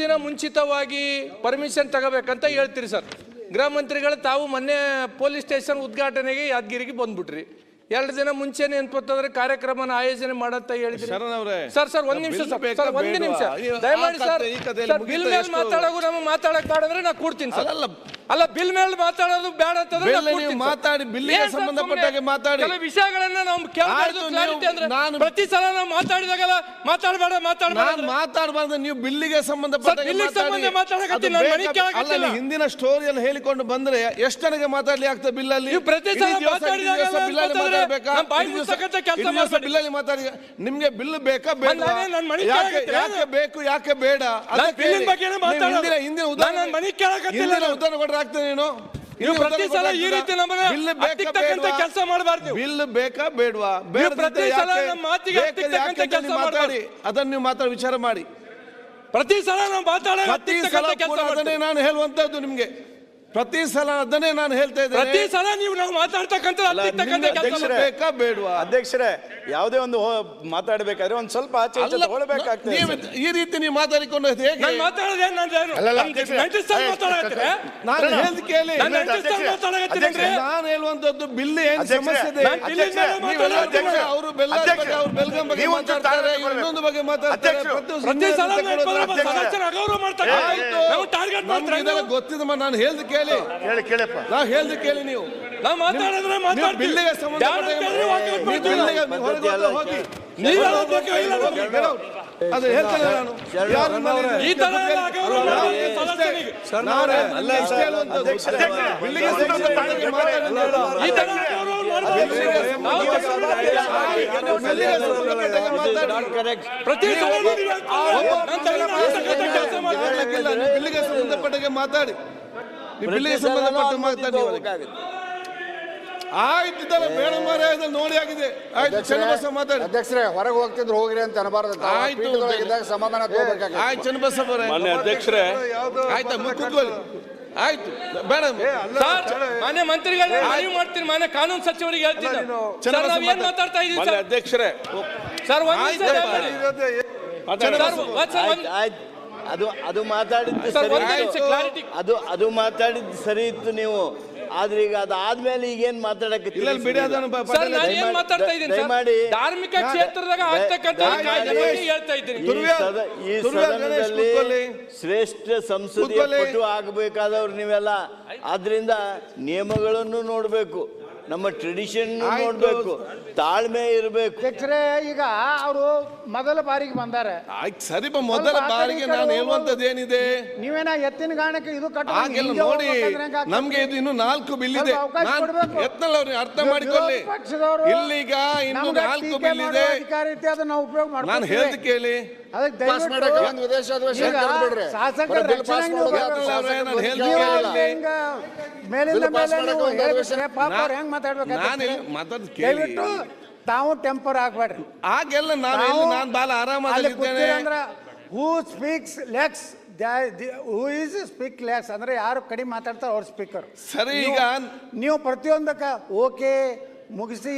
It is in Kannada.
ದಿನ ಮುಂಚಿತವಾಗಿ ಪರ್ಮಿಷನ್ ತಗೋಬೇಕಂತ ಹೇಳ್ತೀರಿ ಸರ್. ಗೃಹ ಮಂತ್ರಿಗಳು ತಾವು ಮೊನ್ನೆ ಪೊಲೀಸ್ ಸ್ಟೇಷನ್ ಉದ್ಘಾಟನೆಗೆ ಯಾದಗಿರಿಗೆ ಬಂದ್ಬಿಟ್ರಿ. 2 ದಿನ ಮುಂಚೆನೆ ಏನ್ಪತ್ತಂದ್ರೆ ಕಾರ್ಯಕ್ರಮನ ಆಯೋಜನೆ ಮಾಡಂತ ಹೇಳಿದ್ರಿ ಸರ್. ಒಂದ್ ನಿಮಿಷ ಸರ್, ಒಂದು ನಿಮಿಷ ದಯಮಾಡಿ ಸರ್. ಬಿಲ್ ಮೇಲೆ ಮಾತಾಡೋದು ನಮಗೆ ಮಾತಾಡಕ್ ಬೇಡಂದ್ರೆ ನಾ ಕೂಡ್ತೀನಿ ಸರ್. ಅಲ್ಲ, ಬಿಲ್ ಮೇಲೆ ಮಾತಾಡೋದು ಬೇಡ ಅಂತಂದ್ರೆ ಮಾತಾಡಿ, ಬಿಲ್ಲಿಗೆ ಸಂಬಂಧಪಟ್ಟಾಗೆ ಮಾತಾಡಿ. ಕೆಲವು ವಿಷಯಗಳನ್ನ ನಾವು ಕೇಳೋದು ಕ್ಲಾರಿಟಿ ಅಂದ್ರೆ ಪ್ರತಿ ಸಲ ನಾವು ಮಾತಾಡಿದಾಗಲ್ಲ ಮಾತಾಡಬಾರ್ದು. ನೀವು ಬಿಲ್ಲಿಗೆ ಸಂಬಂಧಪಟ್ಟ ಹಿಂದಿನ ಸ್ಟೋರಿಯನ್ನು ಹೇಳಿಕೊಂಡು ಬಂದ್ರೆ ಎಷ್ಟು ಜನಕ್ಕೆ ಮಾತಾಡ್ಲಿ ಆಗ್ತದೆ ಬಿಲ್ಲಲ್ಲಿ? ಪ್ರತಿ ಬಿಲ್ಲಲ್ಲಿ ಮಾತಾಡಿ. ನಿಮ್ಗೆ ಬಿಲ್ ಬೇಕಾ ಬೇಡ? ಯಾಕೆ ಬೇಕು, ಯಾಕೆ ಬೇಡ? ಹಿಂದಿನ ಉದಾಹರಣೆ ಕೊಟ್ಟರೆ ಆಗ್ತದೆ. ನೀನು ಪ್ರತಿ ಸಲ ಈ ರೀತಿ ಕೆಲಸ ಮಾಡಬಾರ್ದು. ಬಿಲ್ ಬೇಕಾ ಬೇಡವಾ? ಮಾತಾಡಿ, ಅದನ್ನು ನೀವು ಮಾತಾಡಿ ವಿಚಾರ ಮಾಡಿ. ಪ್ರತಿ ಸಲ ನಾವು ಅದನ್ನೇ ನಾನು ಹೇಳುವಂತದ್ದು ನಿಮ್ಗೆ. ಪ್ರತಿ ಸಲ ಅದನ್ನೇ ನಾನು ಹೇಳ್ತಾ ಇದ್ದೇನೆ. ಪ್ರತಿ ಸಲ ನೀವು ನಾವು ಮಾತಾಡ್ತಕ್ಕಂಥ ಬೇಕಾ ಬೇಡವಾ? ಅಧ್ಯಕ್ಷರೇ, ಯಾವುದೇ ಒಂದು ಮಾತಾಡಬೇಕಾದ್ರೆ ಒಂದ್ ಸ್ವಲ್ಪ ಆಚೆ ತಗೊಳ್ಬೇಕಾಗ್ತದೆ. ಈ ರೀತಿ ನೀವು ಮಾತಾಡಿಕೊಂಡು ನಾನು ಹೇಳ್ದು ಕೇಳಿ. ನಾನು ಹೇಳುವಂತದ್ದು ಬಿಲ್ ಏನ್ ಸಮಸ್ಯೆ ಇದೆ. ಅವರು ಬೆಲ್ಗಾಂ ಬಗ್ಗೆ ಮಾತಾಡ್ತಾರೆ, ಇನ್ನೊಂದು ಬಗ್ಗೆ ಮಾತಾಡ್ತಾರೆ. ಗೊತ್ತಿದೆ, ನಾನು ಹೇಳ್ದು ಕೇಳಿ. ನಾ ಹೇಳ್ದು ಕೇಳಿ. ನೀವು ಬಿಲ್ಲಿಗೆ ಸಂಬಂಧಪಟ್ಟ ಹೋಗಿ ಅದು ಹೇಳ್ತೇನೆ ನಾನು. ಬಿಲ್ಲಿಗೆ ಸಂಬಂಧಪಟ್ಟ ಮಾತಾಡಿ. ಬಿಲ್ಲಿಗೆ ಸಂಬಂಧಪಟ್ಟ ಮಾತಾಡಿ. ಆಯ್ತಿದ್ದಲ್ಲ, ಬೇಡ ಮಾರೇ, ನೋಡಿ ಆಗಿದೆ. ಆಯ್ತು, ಚನ್ನಬಸವ ಮಾತಾಡಿ. ಅಧ್ಯಕ್ಷರೇ, ಹೊರಗೆ ಹೋಗ್ತಿದ್ರು ಹೋಗ್ರಿ ಅಂತ ಅನಬಾರದು. ಆಯ್ತು, ಸಮಾಧಾನ ತಗೋಬೇಕಾಗುತ್ತೆ. ಆಯ್ತು ಚನ್ನಬಸವ ಅಧ್ಯಕ್ಷರೇ, ಆಯ್ತಾ ಕೂತ್ಕೊಳ್ಳಿ. ಆಯ್ತು, ಬೇಡ ಮಾನ್ಯ ಮಂತ್ರಿಗಳು ಅರಿವು ಮಾಡ್ತೀನಿ. ಮಾನ್ಯ ಕಾನೂನು ಸಚಿವರಿಗೆ ಹೇಳ್ತೀನಿ. ಏನ್ ಮಾತಾಡ್ತಾ ಇದ್ದೀವಿ ಅಧ್ಯಕ್ಷರೇ? ಸರ್ ಅದು ಮಾತಾಡಿದ್ದು ಸರಿ ಇತ್ತು ನೀವು. ಆದ್ರೆ ಈಗ ಅದಾದ್ಮೇಲೆ ಈಗೇನ್ ಮಾತಾಡಕ್ಕೆ ಧಾರ್ಮಿಕ ಕ್ಷೇತ್ರದಾಗ ಈ ಸದನದಲ್ಲಿ ಶ್ರೇಷ್ಠ ಸಂಸದೀಯ ಪಟು ಆಗಬೇಕಾದವ್ರು ನೀವೆಲ್ಲ. ಆದ್ರಿಂದ ನಿಯಮಗಳನ್ನು ನೋಡ್ಬೇಕು, ನಮ್ಮ ಟ್ರೆಡಿಷನ್ ನೋಡ್ಬೇಕು, ತಾಳ್ಮೆ ಇರಬೇಕು. ಅಧ್ಯಕ್ಷರೇ, ಈಗ ಅವರು ಮೊದಲ ಬಾರಿಗೆ ಬಂದಾರೆ. ಸರಿ, ಮೊದಲ ಬಾರಿಗೆ ನಾನು ಹೇಳುವಂತದ್ದು ಏನಿದೆ, ನೀವೇನ ಎತ್ತಿನ ಗಾಣಕ್ಕೆ ಇದು ನೋಡಿ. ನಮ್ಗೆ ಇದು ಇನ್ನು 4 ಬಿಲ್ ಇದೆ. ಅವ್ರಿಗೆ ಅರ್ಥ ಮಾಡಿಕೊಳ್ಳಿ. ಇಲ್ಲಿಗ ಇನ್ನು 4 ಬಿಲ್ ಇದೆ. ಅದನ್ನ ನಾವು ಉಪಯೋಗ ಮಾಡ್ತೀವಿ. ನಾನು ಹೇಳ್ದು ಕೇಳಿ. ತಾವು ಟೆಂಪರ್ ಆಗ್ಬೇಡ್ರಿ. ಆಗೆಲ್ಲ ನಾನು ಬಾಲ ಆರಾಮಾಗಿದ್ದೇನೆ. Who speaks less, who is speak less ಅಂದ್ರೆ ಯಾರು ಕಡಿಮೆ ಮಾತಾಡ್ತಾರೆ ಅವ್ರ ಸ್ಪೀಕರ್. ಸರಿ, ಈಗ ನೀವು ಪ್ರತಿಯೊಂದಕ್ಕ ಓಕೆ ಮುಗಿಸಿ